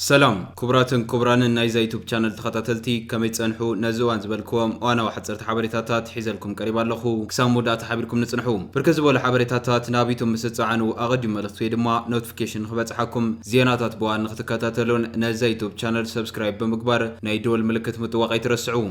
سلام كبران نايزا يوتيوب channel تخطاتلتي كمي تصنحو نزوان زبلكم وانا وحصرت حبريتاتات حيزلكم قريبا لخو كسام مودات حبركم نصنحو بركز بول حبريتاتات نابيتم مسصعانو اغدي ملختي دما نوتيفيكيشن خبصحكم زيناتات بوان نختكاتاتلون نايزا يوتيوب channel سبسكرايب بمقبار نايدول ملكت متوقع ترسعو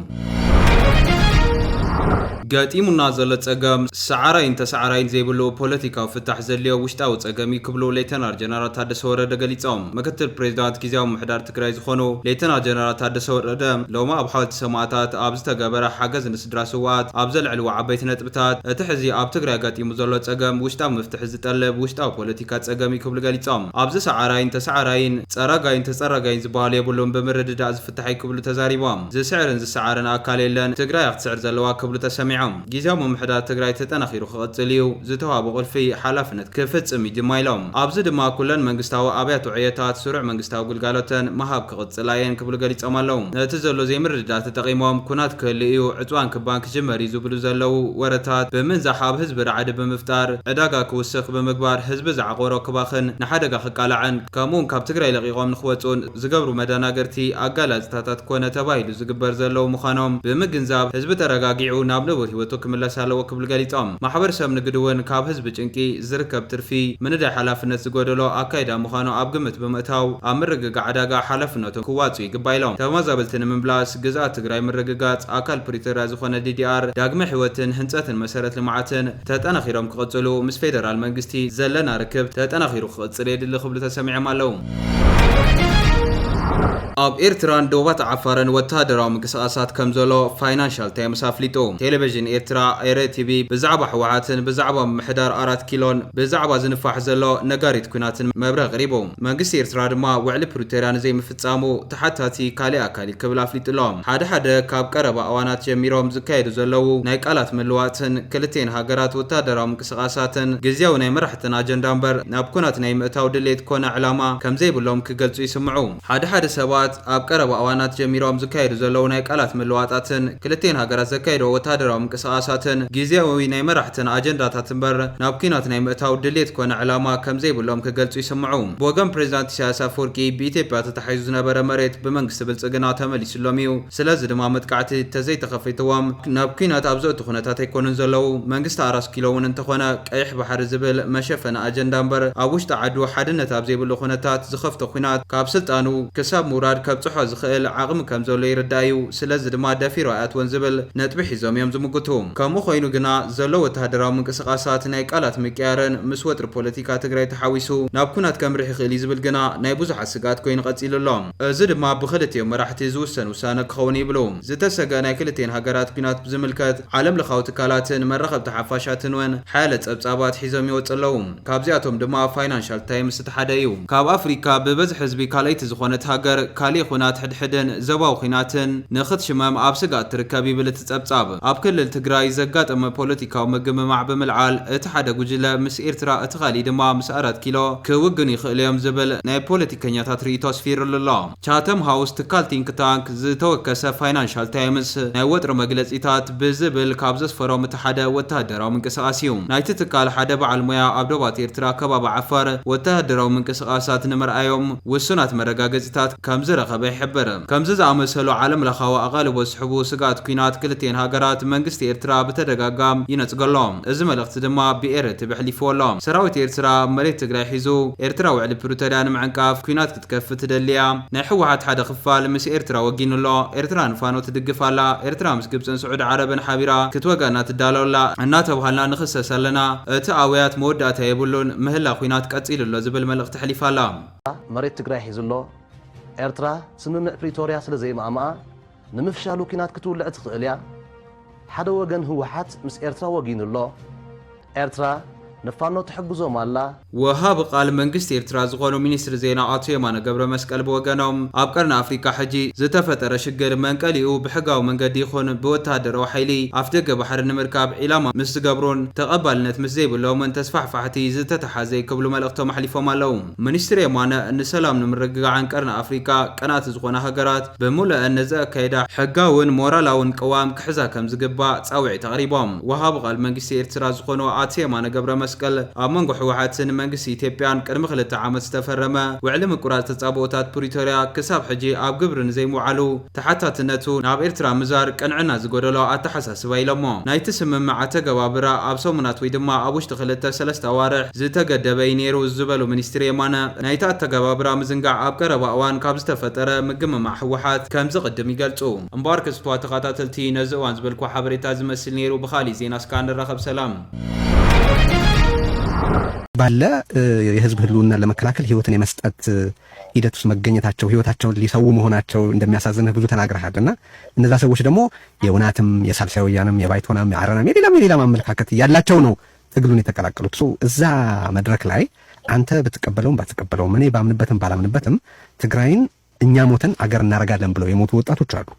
قاتيمنا زلت صقام سعراين تسعراين زي بلو بوليتيكا وفتح زليو وشتاو صقام يكبلو ليتنار جنرال تادس ورده غليصوم مكتل بريزيدنت كيزاو محدار تكراي زخونو ليتنار جنرال تادس ورده لوما ابحوت سماعات ابز تغبره حاجز نسدراسوات ابزل علو عبيت نطبታት اتحزي اب تግራይ قاتيمو زلت صقام وشتاو مفتح زطلب وشتاو بوليتيكا صقام يكبلو غليصوم ابز سعراين تسعراين صراغاين تسراغاين زبال يبلون بمرددا زفتح يكبلو تزاريبام زسعرن زسعرن اكال يلن تግራይ اختصر زلوا كبلو تسمع جيزاو محدار تግራይ ተጠናኺሩ ክቕጽልዩ ዝተዋሃበ ቁልፊ ሓላፍነት ክፍጽም ይድማይሎም ኣብዚ ድማ ኩለን መንግስታዊ ኣብያተ ዕየታት ስሩዕ መንግስታዊ ግልጋሎትን መሃብ ክቕጽላየን ክብሉ ገሊጾም ኣለዉ ነቲ ዘሎ ዘይምርድዳእ ተጠቒሞም ኩናት ክህልዩ ዕፅዋን ክባን ክጅመር እዩ ዝብሉ ዘለዉ ወረታት ብምንዛሓብ ህዝቢ ራዕዲ ብምፍጣር ዕዳጋ ክውስኽ ብምግባር ህዝቢ ዝዓቆሮ ክባኽን ንሓደጋ ክቃላዕን ከምኡውን ካብ ትግራይ ለቒቖም ንኽወፁን ዝገብሩ መደናገርቲ ኣጋላፅታት ኮነ ተባሂሉ ዝግበር ዘለዉ ምዃኖም ብምግንዛብ ህዝቢ ተረጋጊዑ ናብ ንቡር ህይወቱ ክምለስ ኣለዎ ክብል ገሊጾም ማሕበረሰብ ንግድውን ካብ ህዝቢ ጭንቂ ዝርከብ ትርፊ ምንዳይ ሓላፍነት ዝጎደሎ ኣካይዳ ምዃኑ ኣብ ግምት ብምእታው ኣብ ምርግጋዕ ዕዳጋ ሓላፍነቶም ክዋፁ ይግባይሎም ተመዛበልቲ ንምምላስ ግዝኣት ትግራይ ምርግጋጽ ኣካል ፕሪቶሪያ ዝኾነ ዲዲኣር ዳግመ ህይወትን ህንፀትን መሰረት ልምዓትን ተጠናኺሮም ክቕጽሉ ምስ ፌደራል መንግስቲ ዘለና ርክብ ተጠናኺሩ ክቕጽል የድሊ ክብሉ ተሰሚዖም ኣለዉ ኣብ ኤርትራን ደቡባት ዓፋርን ወተሃደራዊ ምንቅስቓሳት ከም ዘሎ ፋይናንሻል ታይምስ ኣፍሊጡ ቴሌቪዥን ኤርትራ ኤርቲቪ ብዛዕባ ሕወሓትን ብዛዕባ ምሕዳር 4 ኪሎን ብዛዕባ ዝንፋሕ ዘሎ ነጋሪት ኩናትን መብረቕ ቀሪቡ መንግስቲ ኤርትራ ድማ ውዕሊ ፕሪቶሪያ ንዘይምፍጻሙ ተሓታቲ ካልእ ኣካል ክብል ኣፍሊጡሎም ሓደ ካብ ቀረባ እዋናት ጀሚሮም ዝካየዱ ዘለዉ ናይ ቃላት ምልዋጥን ክልቴን ሃገራት ወተሃደራዊ ምንቅስቓሳትን ግዝያዊ ናይ መራሕትን ኣጀንዳ እምበር ናብ ኩናት ናይ ምእታው ድሌት ኮነ ዕላማ ከምዘይብሎም ክገልጹ ይስምዑ ሓደ ሰባት ኣብ ቀረባ እዋናት ጀሚሮም ዝካየዱ ዘለዉ ናይ ቃላት ምልዋጣትን ክልቴን ሃገራት ዘካየዱ ወተሃደራዊ ምንቅስቓሳትን ግዝያዊ ናይ መራሕትን ኣጀንዳታት እምበር ናብ ኩናት ናይ ምእታው ድሌት ኮነ ዕላማ ከምዘይብሎም ክገልጹ ይስምዑ ብወገን ፕሬዚዳንት ኢሳያስ ኣፈወርቂ ብኢትዮጵያ ተታሒዙ ዝነበረ መሬት ብመንግስቲ ብልጽግና ተመሊሱሎም እዩ ስለዚ ድማ መጥቃዕቲ ተዘይተኸፊትዎም ናብ ኩናት ኣብ ዘእቱ ኩነታት ኣይኮኑን ዘለዉ መንግስቲ 4 ኪሎ እውን እንተኾነ ቀይሕ ባሕሪ ዝብል መሸፈነ ኣጀንዳ እምበር ኣብ ውሽጢ ዓዱ ሓድነት ኣብ ዘይብሉ ኩነታት ዝኸፍቶ ኩናት ካብ ስልጣኑ ክሳብ ሙራድ ከብጽሖ ዝኽእል ዓቕሚ ከም ዘሎ ይርዳዩ ስለዚ ድማ ደፊሮ ኣያትወን ዝብል ነጥቢ ሒዞም እዮም ዝምግቱ ከምኡ ኮይኑ ግና ዘሎ ወተሃደራዊ ምንቅስቓሳት ናይ ቃላት ምቅያርን ምስ ወጥሪ ፖለቲካ ትግራይ ተሓዊሱ ናብ ኩናት ከምርሕ ይኽእል ዝብል ግና ናይ ብዙሓት ስጋት ኮይኑ ቀጺሉሎም እዚ ድማ ብክልቲኦም መራሕቲ ዝውሰን ውሳነ ክኸውን ይብሉ ዝተሰገ ናይ ክልቴን ሃገራት ኩናት ብዝምልከት ዓለም ለኻዊ ትካላትን መራኸብቲ ሓፋሻትን ውን ሓያለ ጸብጻባት ሒዞም ይወጽ ኣለዉ ካብዚኣቶም ድማ ፋይናንሻል ታይምስ እቲ ሓደ እዩ ካብ ኣፍሪካ ብበዝሒ ህዝቢ ካልአይቲ ዝኾነት ሃገር ካልእ ኩናት ሕድሕድን ዘባው ኩናትን ንኽትሽመም ኣብ ስጋት ትርከብ ይብል ትጸብጻብ ኣብ ክልል ትግራይ ዘጋጠመ ፖለቲካዊ ምግምማዕ ብምልዓል እቲ ሓደ ጉጅለ ምስ ኤርትራ እቲ ኻልእ ድማ ምስ 4 ኪሎ ክውግኑ ይኽእሉ እዮም ዝብል ናይ ፖለቲከኛታት ርእይቶ ኣስፊሩሉ ኣሎ ቻተም ሃውስ ትካል ቲንክ ታንክ ዝተወከሰ ፋይናንሻል ታይምስ ናይ ወጥሪ መግለጺታት ብዝብል ካብ ዘስፈሮም እቲ ሓደ ወተሃደራዊ ምንቅስቓስ እዩ ናይቲ ትካል ሓደ በዓል ሞያ ኣብ ደቡባት ኤርትራ ከባቢ ዓፋር ወተሃደራዊ ምንቅስቓሳት ንምርኣዮም ውሱናት መረጋገጺታት ከም ዝረኸበ ይሕብር ከምዚ ዝኣመሰሉ ዓለም ለኻዊ ኣቓልቦ ዝስሕቡ ስጋት ኩናት ክልቴን ሃገራት መንግስቲ ኤርትራ ብተደጋጋም ይነጽገሎም እዚ መልእኽቲ ድማ ብኤርቲቪ ኣሕሊፍዎሎም ሰራዊት ኤርትራ መሬት ትግራይ ሒዙ ኤርትራ ውዕሊ ፕሪቶሪያ ንምዕንቃፍ ኩናት ክትከፍት ትደልያ ናይ ሕወሓት ሓደ ክፋል ምስ ኤርትራ ወጊኑሎ ኤርትራ ንፋኖ ትድግፍ ኣላ ኤርትራ ምስ ግብፅን ስዑድ ዓረብን ሓቢራ ክትወጋና ትዳለወላ እናተባህልና ንኽሰስ ኣለና እቲ ኣውያት መወዳእታ የብሉን ምህላ ኩናት ቀጺሉሎ ዝብል መልእኽቲ ኣሕሊፋ ኣላ መሬት ትግራይ ሒዙሎ ኤርትራ ስምምዕ ፕሪቶሪያ ስለ ዘይማዕማኣ ንምፍሻሉ ኩናት ክትውልዕ ትኽእል እያ ሓደ ወገን ህወሓት ምስ ኤርትራ ወጊኑሎ ኤርትራ نفانو تحجزو مالا وهاب قال منجست إرتراز غانو مينستر زينا عطية ما نجبر مسكال بوجانهم عبقرنا أفريقيا حجي زتفتر شجر منكاليو بحجاو من قديخون بوتهدر وحيلي أفتق بحر المركب إلى ما مستجبرون تقبل نت مزيب لو من تسفح فحتي زتتحازي قبل ما الأختم حليفه مالهم مينستر يمانا إن سلام نمرجع عن كرنا أفريقيا كانت زغنا هجرات بمولا النزاع كيدا حجاون مورالون قوام كحزا كم زجبا تسوي تقريبا وهاب قال منجست إرتراز غانو عطية ما نجبر መስቀል ኣብ መንጎ ሕወሓትን መንግስቲ ኢትዮጵያን ቅድሚ 2 ዓመት ዝተፈረመ ውዕሊ ምቁራጽ ተጻብኦታት ፕሪቶሪያ ክሳብ ሕጂ ኣብ ግብርን ዘይምውዓሉ ተሓታትነቱ ናብ ኤርትራ ምዛር ቅንዕና ዝጎደሎ ኣተሓሳስባ ኢሎሞ ናይቲ ስምምዕ ኣተገባብራ ኣብ ሰሙናት ወይ ድማ ኣብ ውሽጢ 2-3 ኣዋርሕ ዝተገደበ ነይሩ ዝበሉ ሚኒስትሪ የማነ ናይቲ ኣተገባብራ ምዝንጋዕ ኣብ ቀረባ እዋን ካብ ዝተፈጠረ ምግምማዕ ሕወሓት ከም ዝቅድም ይገልጹ እምበር ክስቷ ተኸታተልቲ ነዚ እዋን ዝበልኩ ሓበሬታ ዝመስል ነይሩ ብኻሊእ ዜና እስካ ንረኸብ ሰላም ባለ የህዝብ ህልውና ለመከላከል ህይወትን የመስጠት ሂደት ውስጥ መገኘታቸው ህይወታቸውን ሊሰው መሆናቸው እንደሚያሳዝንህ ብዙ ተናግረሃልና እነዛ ሰዎች ደግሞ የውናትም የሳልሳይ ወያንም የባይቶናም የአረናም የሌላም አመለካከት ያላቸው ነው ትግሉን የተቀላቀሉት እዛ መድረክ ላይ አንተ በተቀበለውም ባትቀበለውም እኔ ባምንበትም ባላምንበትም ትግራይን እኛ ሞተን አገር እናረጋለን ብለው የሞቱ ወጣቶች አሉ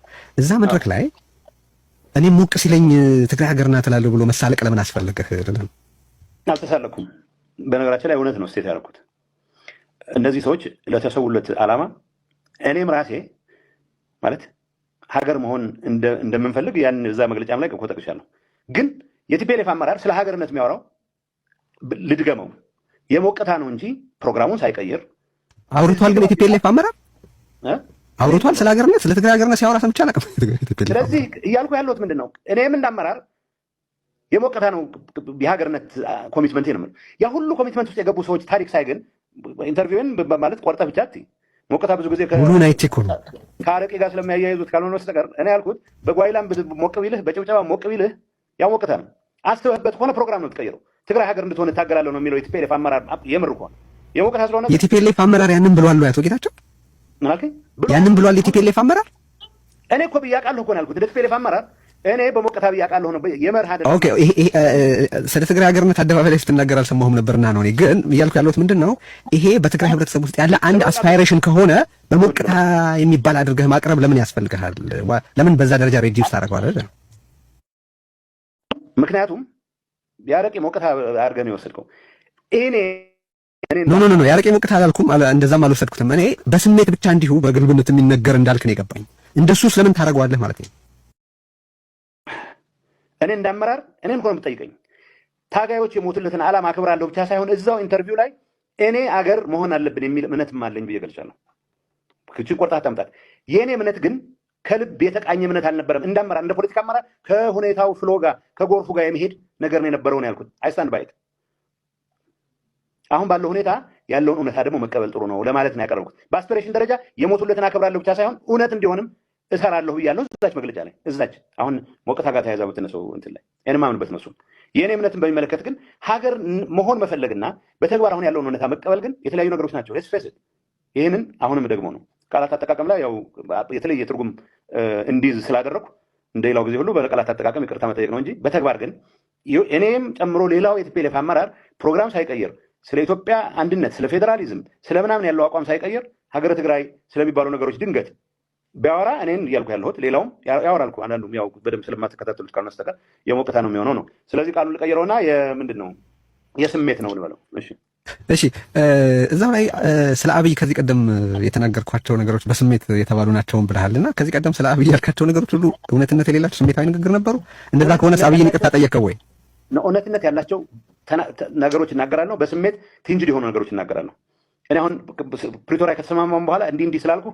እዛ መድረክ ላይ እኔ ሞቅ ሲለኝ ትግራይ ሀገርና ተላለው ብሎ መሳለቅ ለምን አስፈልገህ አይደለም አልተሳለኩም በነገራችን ላይ እውነት ነው ስቴት ያደረኩት እነዚህ ሰዎች ለተሰውለት ዓላማ እኔም ራሴ ማለት ሀገር መሆን እንደምንፈልግ ያን እዛ መግለጫም ላይ ቆጠቅሻለሁ ግን የቲፒኤልኤፍ አመራር ስለ ሀገርነት የሚያወራው ልድገመው የሞቀታ ነው እንጂ ፕሮግራሙን ሳይቀይር አውርቷል ግን የቲፒኤልኤፍ አመራር አውርቷል ስለ ሀገርነት ስለ ትግራይ ሀገርነት ሲያወራ ሰምቼ አላውቅም ስለዚህ እያልኩ ያለሁት ምንድነው እኔም እንዳመራር የሞቀታ ነው የሀገርነት ኮሚትመንት ነው ያ ሁሉ ኮሚትመንት ውስጥ የገቡ ሰዎች ታሪክ ሳይገን ኢንተርቪውን ማለት ቆርጣ ብቻ ሞቀታ ብዙ ጊዜ ሁሉን አይቼኩኝ ከአረቄ ጋር ስለሚያያይዙት ካልሆነ በስተቀር እኔ ያልኩት በጓይላም ሞቅ ቢልህ በጭብጨባ ሞቅ ቢልህ ያው ሞቀታ ነው አስተውህበት ሆነ ፕሮግራም ነው ተቀየረው ትግራይ ሀገር እንድትሆን ታገላለሁ ነው የሚለው የቲፒኤልኤፍ አመራር የምር እኮ የሞቀታ ስለሆነ የቲፒኤልኤፍ አመራር ያንን ብሏል አቶ ጌታቸው ያንን ብሏል የቲፒኤልኤፍ አመራር እኔ እኮ ብያቃለሁ እኮ ነው ያልኩት የቲፒኤልኤፍ አመራር እኔ በሞቀታ ብያቃለሁ ነው የመርህ አይደለም ኦኬ ስለ ትግራይ ሀገርነት አደባባይ ላይ ስትናገር አልሰማሁም ነበርና ነው እኔ ግን እያልኩ ያለሁት ምንድነው ይሄ በትግራይ ህብረተሰብ ውስጥ ያለ አንድ አስፓይሬሽን ከሆነ በሞቀታ የሚባል አድርገህ ማቅረብ ለምን ያስፈልጋል ለምን በዛ ደረጃ ሬዲዩስ ታደርገዋለህ ምክንያቱም ያረቄ ሞቀታ አድርገህ ነው የወሰድከው እኔ ኖ ያረቄ ሞቀታ አላልኩም እንደዛም አልወሰድኩትም እኔ በስሜት ብቻ እንዲሁ በግልብነት የሚነገር እንዳልክ ነው የገባኝ እንደሱ ስለምን ታደርገዋለህ ማለት ነው እኔ እንዳመራር እኔን እኮ ነው የምትጠይቀኝ ታጋዮች የሞቱለትን ዓላማ አክብራለሁ ብቻ ሳይሆን እዛው ኢንተርቪው ላይ እኔ አገር መሆን አለብን የሚል እምነትም አለኝ ብዬ ገልጫለሁ ክችን ቆርጣ ታምጣት የኔ እምነት ግን ከልብ የተቃኘ እምነት አልነበረም እንዳመራር እንደ ፖለቲካ አመራር ከሁኔታው ፍሎ ጋር ከጎርፉ ጋር የሚሄድ ነገር ነው የነበረው ነው ያልኩት አይስታንድ ባይት አሁን ባለው ሁኔታ ያለውን እውነታ ደግሞ መቀበል ጥሩ ነው ለማለት ነው ያቀረብኩት በአስፒሬሽን ደረጃ የሞቱለትን አክብራለሁ ብቻ ሳይሆን እውነት እንዲሆንም እሰራለሁ ብያለሁ እዛች መግለጫ ላይ እዛች አሁን ሞቀታ ጋር ተያይዛ በተነሰው እንትን ላይ እኔ ማምንበት ነው የኔ እምነትን በሚመለከት ግን ሀገር መሆን መፈለግና በተግባር አሁን ያለውን እውነታ መቀበል ግን የተለያዩ ነገሮች ናቸው ይሄንን አሁንም ደግሞ ነው ቃላት አጠቃቀም ላይ ያው የተለየ ትርጉም እንዲዝ ስላደረኩ እንደሌላው ጊዜ ሁሉ በቃላት አጠቃቀም ይቅርታ መጠየቅ ነው እንጂ በተግባር ግን እኔም ጨምሮ ሌላው የቲፒኤልኤፍ አመራር ፕሮግራም ሳይቀየር ስለ ኢትዮጵያ አንድነት ስለ ፌደራሊዝም ስለምናምን ያለው አቋም ሳይቀየር ሀገረ ትግራይ ስለሚባሉ ነገሮች ድንገት ቢያወራ እኔን እያልኩ ያለሁት ሌላውም ያወራል እኮ አንዳንዱም ያው በደምብ ስለማትከታተሉት ካልሆነ በስተቀር የሞቀታ ነው የሚሆነው ነው ስለዚህ ቃሉን ልቀይረውና የምንድን ነው የስሜት ነው እንበለው እሺ እዛው ላይ ስለ አብይ ከዚህ ቀደም የተናገርኳቸው ነገሮች በስሜት የተባሉ ናቸውን ብለሃልና ከዚህ ቀደም ስለ አብይ ያልካቸው ነገሮች ሁሉ እውነትነት የሌላቸው ስሜታዊ ንግግር ነበሩ እንደዛ ከሆነስ አብይን ይቅርታ ጠየቀው ወይ እውነትነት ያላቸው ነገሮች እናገራለሁ በስሜት ቲንጅድ የሆኑ ነገሮች እናገራለሁ እኔ አሁን ፕሪቶሪያ ከተሰማማን በኋላ እንዲህ ስላልኩ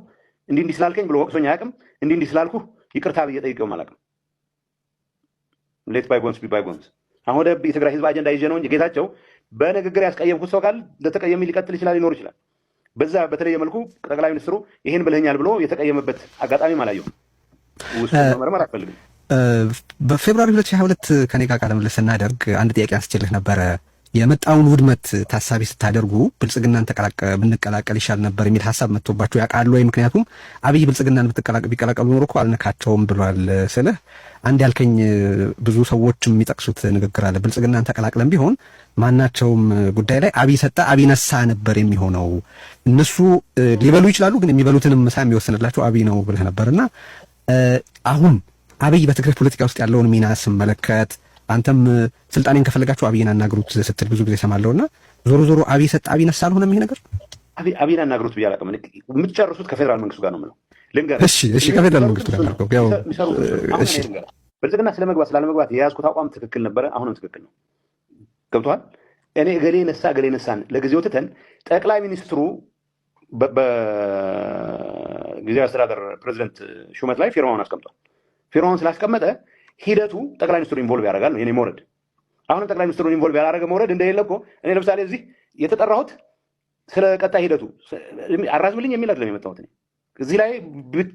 እንዲህ ስላልከኝ ብሎ ወቅሶኝ አያውቅም እንዲህ ስላልኩ ይቅርታ ብዬ ጠይቄውም አላውቅም ሌት ባይጎንስ ቢ ባይጎንስ አሁን ወደ የትግራይ ህዝብ አጀንዳ ይዤ ነው እንጂ ጌታቸው በንግግር ያስቀየምኩት ሰው ካለ ለተቀየመ ሊቀጥል ይችላል ሊኖር ይችላል በዛ በተለየ መልኩ ጠቅላይ ሚኒስትሩ ይሄን ብለኛል ብሎ የተቀየመበት አጋጣሚ ማላየው ውስጥ መመርመር አልፈልግም በፌብሩዋሪ 2022 ከኔ ጋር ቃለ ምልልስ ስናደርግ አንድ ጥያቄ አንስቼልህ ነበረ የመጣውን ውድመት ታሳቢ ስታደርጉ ብልጽግናን ብንቀላቀል ይሻል ነበር የሚል ሐሳብ መጥቶባችሁ ያውቃል ወይ ምክንያቱም አብይ ብልጽግናን ቢቀላቀሉ ኖሮ እኮ አልነካቸውም ብሏል ስልህ አንድ ያልከኝ ብዙ ሰዎችም የሚጠቅሱት ንግግር አለ ብልጽግናን ተቀላቅለን ቢሆን ማናቸውም ጉዳይ ላይ አብይ ሰጣ አብይ ነሳ ነበር የሚሆነው እነሱ ሊበሉ ይችላሉ ግን የሚበሉትንም ምሳ የሚወስንላቸው አብይ ነው ብለህ ነበርና አሁን አብይ በትግራይ ፖለቲካ ውስጥ ያለውን ሚና ስመለከት አንተም ስልጣኔን ከፈለጋችሁ አብይን አናግሩት ስትል ብዙ ጊዜ ሰማለውና ዞሮ አብይ ሰጣ አብይ ነሳ አልሆነም ይሄ ነገር አብይን አናግሩት ብዬ አላውቅም የምትጨርሱት ከፌደራል መንግስቱ ጋር ነው የምለው ልንገርህ እሺ ከፌደራል መንግስቱ ጋር ነው ያው እሺ ብልጽግና ስለመግባት ስላለመግባት የያዝኩት አቋም ትክክል ነበረ አሁንም ትክክል ነው ገብቶሃል እኔ እገሌ ነሳን ለጊዜው ትተን ጠቅላይ ሚኒስትሩ በጊዜያዊ አስተዳደር ፕሬዝዳንት ሹመት ላይ ፊርማውን አስቀምጧል። ፊርማውን ስላስቀመጠ ሂደቱ ጠቅላይ ሚኒስትሩ ኢንቮልቭ ያደርጋል ነው የኔ መውረድ። አሁንም ጠቅላይ ሚኒስትሩን ኢንቮልቭ ያላደረገ መውረድ እንደሌለ እኮ እኔ ለምሳሌ እዚህ የተጠራሁት ስለ ቀጣይ ሂደቱ አራዝምልኝ የሚል አይደለም የመጣሁት። እዚህ ላይ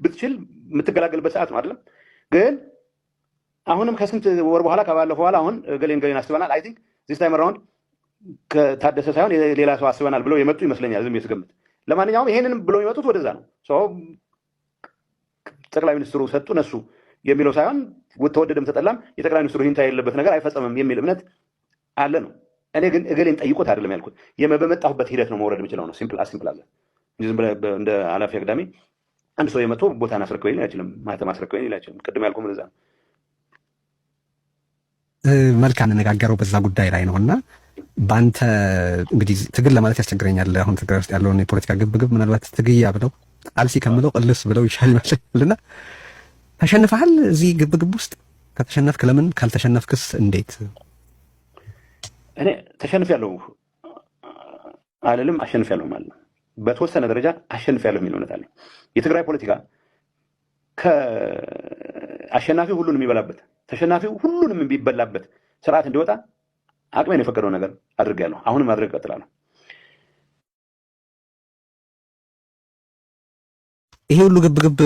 ብትችል የምትገላገልበት ሰዓት ነው አይደለም። ግን አሁንም ከስንት ወር በኋላ ከባለፈው በኋላ አሁን ገሌን አስበናል። አይ ቲንክ ዚስ ታይም አራውንድ ከታደሰ ሳይሆን ሌላ ሰው አስበናል ብለው የመጡ ይመስለኛል ዝም የስገምት። ለማንኛውም ይሄንንም ብለው የመጡት ወደዛ ነው። ጠቅላይ ሚኒስትሩ ሰጡ ነሱ የሚለው ሳይሆን ተወደደም ተጠላም የጠቅላይ ሚኒስትሩ ሂንታ የሌለበት ነገር አይፈጸምም የሚል እምነት አለ ነው። እኔ ግን እገሌን ጠይቆት አይደለም ያልኩት፣ በመጣሁበት ሂደት ነው መውረድ የምችለው ነው። ሲምፕል አለ እንጂ ዝም ብለህ እንደ ኃላፊ አግዳሚ አንድ ሰው የመቶ ቦታን አስረክበኝ ሊል አይችልም፣ ማህተም አስረክበኝ ሊል አይችልም። ቅድም ያልኩህ ለዛ ነው። መልካም እንነጋገረው በዛ ጉዳይ ላይ ነውና በአንተ እንግዲህ ትግል ለማለት ያስቸግረኛል። አሁን ትግራይ ውስጥ ያለውን የፖለቲካ ግብግብ ምናልባት ትግያ ብለው ቃልሲ ከምለው ቅልስ ብለው ይሻል ይመስላልና ተሸንፈሃል እዚህ ግብግብ ውስጥ። ከተሸነፍክ ለምን? ካልተሸነፍክስ እንዴት? እኔ ተሸንፌያለሁ አልልም፣ አሸንፌያለሁ ማለት ነው። በተወሰነ ደረጃ አሸንፌያለሁ የሚል እምነት አለኝ። የትግራይ ፖለቲካ ከአሸናፊው ሁሉንም የሚበላበት ተሸናፊው ሁሉንም የሚበላበት ስርዓት እንዲወጣ አቅሜን የፈቀደው ነገር አድርጌያለሁ። አሁንም ማድረግ እቀጥላለሁ። ይሄ ሁሉ ግብግብ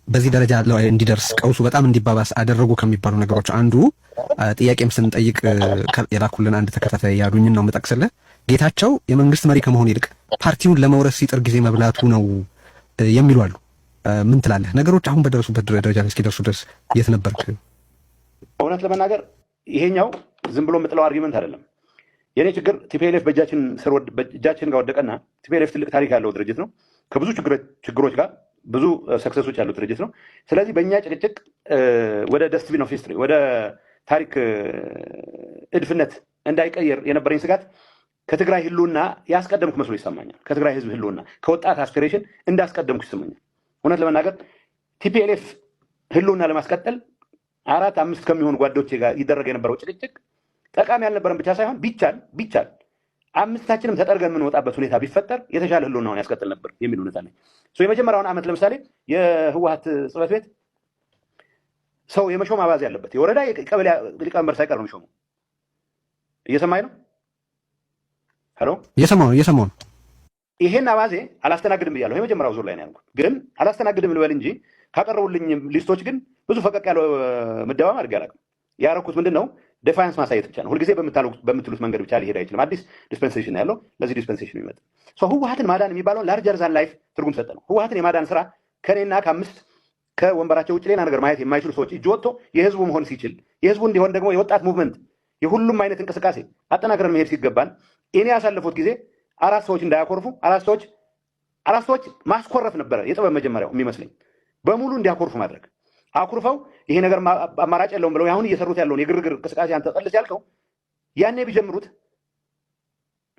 በዚህ ደረጃ እንዲደርስ ቀውሱ በጣም እንዲባባስ አደረጉ ከሚባሉ ነገሮች አንዱ ጥያቄም ስንጠይቅ የላኩልን አንድ ተከታታይ ያሉኝን ነው የምጠቅስልህ። ጌታቸው የመንግስት መሪ ከመሆን ይልቅ ፓርቲውን ለመውረስ ሲጥር ጊዜ መብላቱ ነው የሚሉ አሉ። ምን ትላለህ? ነገሮች አሁን በደረሱበት ደረጃ እስኪደርሱ ድረስ የት ነበርክ? እውነት ለመናገር ይሄኛው ዝም ብሎ የምጥለው አርጊመንት አይደለም። የኔ ችግር ቲፒኤልኤፍ በእጃችን ጋር ወደቀና ቲፒኤልኤፍ ትልቅ ታሪክ ያለው ድርጅት ነው። ከብዙ ችግሮች ጋር ብዙ ሰክሰሶች ያሉት ድርጅት ነው። ስለዚህ በእኛ ጭቅጭቅ ወደ ደስትቢን ኦፍ ሂስትሪ ወደ ታሪክ እድፍነት እንዳይቀየር የነበረኝ ስጋት ከትግራይ ህልውና ያስቀደምኩ መስሎ ይሰማኛል። ከትግራይ ህዝብ ህልውና ከወጣት አስፒሬሽን እንዳስቀደምኩ ይሰማኛል። እውነት ለመናገር ቲፒኤልኤፍ ህልውና ለማስቀጠል 4-5 ከሚሆኑ ጓዶቼ ጋር ይደረግ የነበረው ጭቅጭቅ ጠቃሚ ያልነበረን ብቻ ሳይሆን ቢቻል አምስታችንም ተጠርገን የምንወጣበት ሁኔታ ቢፈጠር የተሻለ ህልውናውን ያስቀጥል ነበር የሚል እውነት አለኝ። የመጀመሪያውን ዓመት ለምሳሌ የህወሓት ጽሕፈት ቤት ሰው የመሾም አባዜ ያለበት የወረዳ የቀበሌ ሊቀመንበር ሳይቀር ነው የሚሾመው። እየሰማኝ ነው? ሄሎ፣ እየሰማሁ ነው። ይሄን አባዜ አላስተናግድም ብያለሁ። የመጀመሪያው ዙር ላይ ነው ያልኩት። ግን አላስተናግድም ልበል እንጂ ካቀረቡልኝ ሊስቶች ግን ብዙ ፈቀቅ ያለው ምደባ አድርጌ አላውቅም። ያደረኩት ምንድን ነው? ዴፋይንስ ማሳየት ብቻ ነው። ሁልጊዜ በምትሉት መንገድ ብቻ ሊሄድ አይችልም። አዲስ ዲስፐንሴሽን ያለው ለዚህ ዲስፐንሴሽን ይመጣ ህወሓትን ማዳን የሚባለው ላርጀር ዛን ላይፍ ትርጉም ሰጠ ነው። ህወሓትን የማዳን ስራ ከኔና ከ5 ከወንበራቸው ውጭ ሌላ ነገር ማየት የማይችሉ ሰዎች እጅ ወጥቶ የህዝቡ መሆን ሲችል የህዝቡ እንዲሆን ደግሞ የወጣት ሙቭመንት የሁሉም አይነት እንቅስቃሴ አጠናክረን መሄድ ሲገባን እኔ ያሳለፉት ጊዜ 4 ሰዎች እንዳያኮርፉ 4 ሰዎች ማስኮረፍ ነበረ የጥበብ መጀመሪያው የሚመስለኝ። በሙሉ እንዲያኮርፉ ማድረግ አኩርፈው ይሄ ነገር አማራጭ የለውም ብለው አሁን እየሰሩት ያለውን የግርግር እንቅስቃሴ አንተ ጠልስ ያልከው ያኔ ቢጀምሩት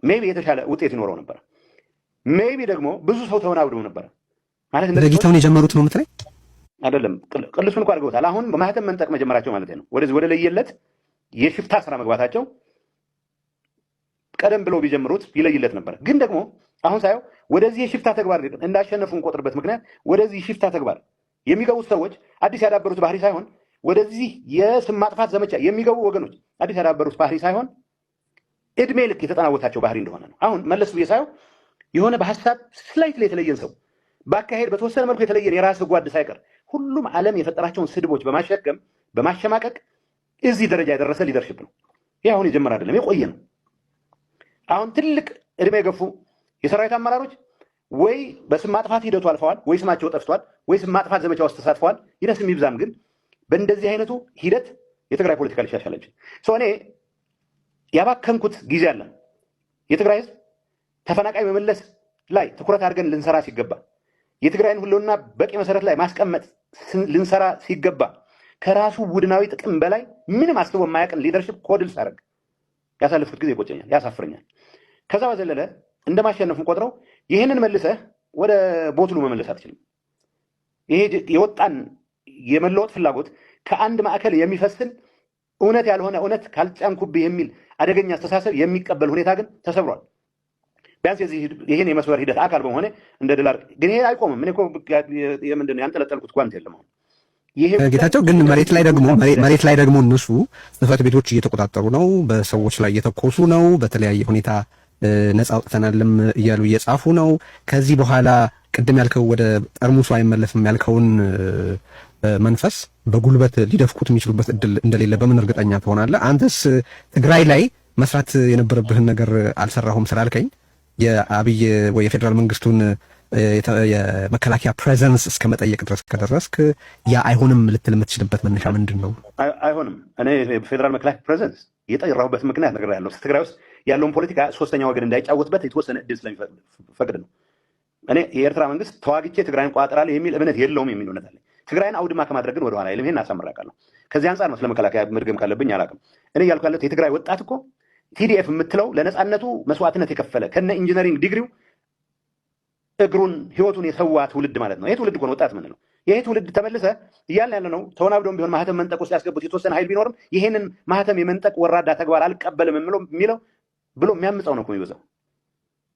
ሜቢ የተሻለ ውጤት ይኖረው ነበር። ሜቢ ደግሞ ብዙ ሰው ተወናብደው ነበር ማለት እንደዚህ ለጌታውን የጀመሩት ነው የምትለኝ አይደለም። ቅልሱን እንኳን አድርገውታል። አሁን በማህተም መንጠቅ መጀመራቸው ማለት ነው። ወደ ለየለት የሽፍታ ስራ መግባታቸው ቀደም ብለው ቢጀምሩት ይለይለት ነበር። ግን ደግሞ አሁን ሳየው ወደዚህ የሽፍታ ተግባር እንዳሸነፉ እንቆጥርበት ምክንያት ወደዚህ ሽፍታ ተግባር የሚገቡት ሰዎች አዲስ ያዳበሩት ባህሪ ሳይሆን ወደዚህ የስም ማጥፋት ዘመቻ የሚገቡ ወገኖች አዲስ ያዳበሩት ባህሪ ሳይሆን እድሜ ልክ የተጠናወታቸው ባህሪ እንደሆነ ነው። አሁን መለስ ብዬ ሳየው የሆነ በሀሳብ ስላይት የተለየን ሰው ባካሄድ በተወሰነ መልኩ የተለየን የራስ ጓድ ሳይቀር ሁሉም ዓለም የፈጠራቸውን ስድቦች በማሸከም በማሸማቀቅ እዚህ ደረጃ የደረሰ ሊደርሽፕ ነው። ይህ አሁን የጀመረ አይደለም፣ የቆየ ነው። አሁን ትልቅ እድሜ የገፉ የሰራዊት አመራሮች ወይ በስም ማጥፋት ሂደቱ አልፈዋል፣ ወይ ስማቸው ጠፍቷል፣ ወይ ስም ማጥፋት ዘመቻ ውስጥ ተሳትፈዋል። ይነስም ይብዛም ግን በእንደዚህ አይነቱ ሂደት የትግራይ ፖለቲካ ሊሻሻል አይችልም። እኔ ያባከንኩት ጊዜ አለ። የትግራይ ህዝብ ተፈናቃይ መመለስ ላይ ትኩረት አድርገን ልንሰራ ሲገባ፣ የትግራይን ህልውና በቂ መሰረት ላይ ማስቀመጥ ልንሰራ ሲገባ ከራሱ ቡድናዊ ጥቅም በላይ ምንም አስቦ የማያውቅን ሊደርሽፕ ኮድል ሳደርግ ያሳለፍኩት ጊዜ ይቆጨኛል፣ ያሳፍረኛል። ከዛ በዘለለ እንደማሸነፍ ቆጥረው ይህንን መልሰህ ወደ ቦትሉ መመለስ አትችልም። ይሄ የወጣን የመለወጥ ፍላጎት ከአንድ ማዕከል የሚፈስን እውነት ያልሆነ እውነት ካልጫንኩብህ የሚል አደገኛ አስተሳሰብ የሚቀበል ሁኔታ ግን ተሰብሯል። ቢያንስ ይሄን የመስመር ሂደት አካል በመሆነ እንደ ዶላር ግን ይሄ አይቆምም። እኔ እኮ ምንድነው ያንጠለጠልኩት ጓንት የለም። ይሄ ጌታቸው ግን መሬት ላይ ደግሞ እነሱ ጽሕፈት ቤቶች እየተቆጣጠሩ ነው፣ በሰዎች ላይ እየተኮሱ ነው፣ በተለያየ ሁኔታ ነፃ አውጥተናልም እያሉ እየጻፉ ነው። ከዚህ በኋላ ቅድም ያልከው ወደ ጠርሙሱ አይመለስም ያልከውን መንፈስ በጉልበት ሊደፍቁት የሚችሉበት እድል እንደሌለ በምን እርግጠኛ ትሆናለህ? አንተስ ትግራይ ላይ መስራት የነበረብህን ነገር አልሰራሁም ስላልከኝ የአብይ ወይ የፌዴራል መንግስቱን የመከላከያ ፕሬዘንስ እስከ መጠየቅ ድረስ ከደረስክ ያ አይሆንም ልትል የምትችልበት መነሻ ምንድን ነው? አይሆንም። እኔ ፌዴራል መከላከያ ፕሬዘንስ የጠራሁበት ምክንያት ነገር ያለው ትግራይ ውስጥ ያለውን ፖለቲካ ሶስተኛ ወገን እንዳይጫወትበት የተወሰነ እድል ስለሚፈቅድ ነው። እኔ የኤርትራ መንግስት ተዋግቼ ትግራይን ቋጥራለሁ የሚል እምነት የለውም የሚል እምነት አለኝ። ትግራይን አውድማ ከማድረግ ግን ወደኋላ አይልም። ይሄን አሳምራለሁ። ከዚህ አንጻር ነው ስለመከላከያ መድገም ካለብኝ አላውቅም። እኔ እያልኩ ያለሁት የትግራይ ወጣት እኮ ቲዲኤፍ የምትለው ለነፃነቱ መስዋዕትነት የከፈለ ከነ ኢንጂነሪንግ ዲግሪው እግሩን ህይወቱን የሰዋ ትውልድ ማለት ነው። ይሄ ትውልድ እኮ ነው ወጣት የምንለው። ይሄ ትውልድ ተመልሰ እያልን ያለ ነው። ተወናብዶም ቢሆን ማህተም መንጠቅ ውስጥ ያስገቡት የተወሰነ ኃይል ቢኖርም ይሄንን ማህተም የመንጠቅ ወራዳ ተግባር አልቀበልም የሚለው ብሎ የሚያምፀው ነው እኮ የሚበዛው።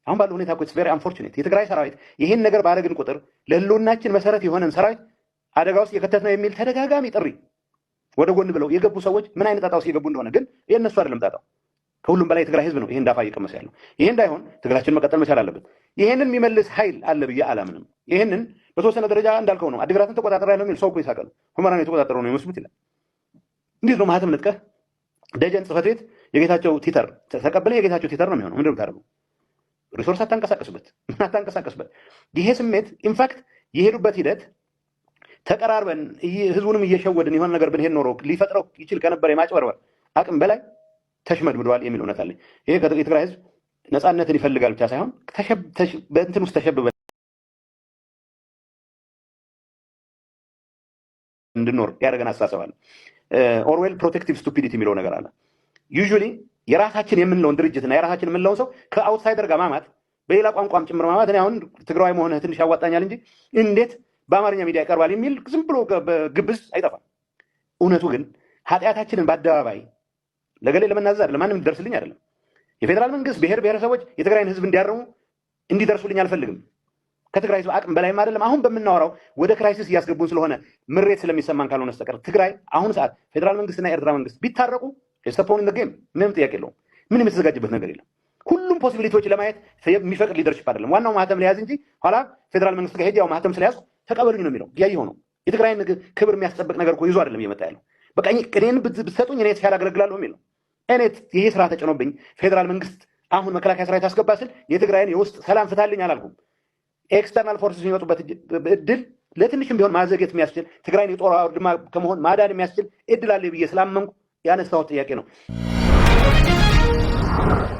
አሁን ባለው ሁኔታ እኮ ኢትስ ቬሪ አንፎርቹኔት የትግራይ ሰራዊት ይሄን ነገር ባደረግን ቁጥር ለህልውናችን መሰረት የሆነን ሰራዊት አደጋ ውስጥ የከተት ነው የሚል ተደጋጋሚ ጥሪ ወደ ጎን ብለው የገቡ ሰዎች ምን አይነት ጣጣ ውስጥ የገቡ እንደሆነ ግን የእነሱ አይደለም ጣጣው። ከሁሉም በላይ የትግራይ ህዝብ ነው ይሄን ዳፋ እየቀመሰ ያለው። ይሄ እንዳይሆን ትግላችን መቀጠል መቻል አለበት። ይሄንን የሚመልስ ኃይል አለ ብዬ አላምንም። ይሄንን በተወሰነ ደረጃ እንዳልከው ነው። አዲግራትን ተቆጣጠራለሁ የሚል ሰው እኮ ይሳቀል። ሁመራን የተቆጣጠረው ነው የሚመስሉት ይላል። እንዴት ነው ማህተም ንጥቀህ ደጀን ጽሕፈት ቤት የጌታቸው ቲተር ተቀበለ የጌታቸው ቲተር ነው የሚሆነው። ምንድነው የምታደርገው? ሪሶርስ አታንቀሳቀስበት፣ ምን አታንቀሳቀስበት። ይሄ ስሜት ኢንፋክት የሄዱበት ሂደት ተቀራርበን ህዝቡንም እየሸወድን የሆነ ነገር ብንሄድ ኖሮ ሊፈጥረው ይችል ከነበረ የማጭበርበር አቅም በላይ ተሽመድምደዋል የሚል እውነት አለኝ። ይሄ የትግራይ ህዝብ ነፃነትን ይፈልጋል ብቻ ሳይሆን በእንትን ውስጥ ተሸብበ እንድኖር ያደረገን አስተሳሰባል። ኦርዌል ፕሮቴክቲቭ ስቱፒዲቲ የሚለው ነገር አለ። ዩዥዋሊ የራሳችን የምንለውን ድርጅትና የራሳችን የምንለውን ሰው ከአውትሳይደር ጋር ማማት፣ በሌላ ቋንቋም ጭምር ማማት። እኔ አሁን ትግራዊ መሆንህ ትንሽ ያዋጣኛል እንጂ እንዴት በአማርኛ ሚዲያ ይቀርባል የሚል ዝም ብሎ ግብዝ አይጠፋም። እውነቱ ግን ኃጢአታችንን በአደባባይ ለገሌ ለመናዘዝ አይደለም፣ ማንም እንዲደርስልኝ አይደለም። የፌዴራል መንግስት ብሔር ብሔረሰቦች የትግራይን ህዝብ እንዲያርሙ እንዲደርሱልኝ አልፈልግም። ከትግራይ ህዝብ አቅም በላይም አይደለም። አሁን በምናወራው ወደ ክራይሲስ እያስገቡን ስለሆነ ምሬት ስለሚሰማን ካልሆነ በስተቀር ትግራይ አሁን ሰዓት ፌዴራል መንግስትና የኤርትራ መንግስት ቢታረቁ የሰፖን ጌም ምንም ጥያቄ የለውም። ምንም የተዘጋጀበት ነገር የለም። ሁሉም ፖሲቢሊቲዎች ለማየት የሚፈቅድ ሊደርሽፕ አይደለም። ዋናው ማህተም ለያዝ እንጂ ኋላ ፌዴራል መንግስት ጋር ሄድ ያው ማህተም ስለያዝኩ ተቀበሉኝ ነው የሚለው። ያየው ነው። የትግራይን ክብር የሚያስጠብቅ ነገር እኮ ይዞ አይደለም እየመጣ ያለው። በቃ እኔን ብትሰጡኝ እኔ የተሻለ አገለግላለሁ የሚለው እኔ ይሄ ስራ ተጭኖብኝ ፌዴራል መንግስት አሁን መከላከያ ሰራዊት አስገባ ስል የትግራይን የውስጥ ሰላም ፍታልኝ አላልኩም። ኤክስተርናል ፎርስስ የሚመጡበት እድል ለትንሽም ቢሆን ማዘግየት የሚያስችል ትግራይን የጦር አውድማ ከመሆን ማዳን የሚያስችል እድል አለ ብዬ ስላመንኩ ያነሳሁት ጥያቄ ነው።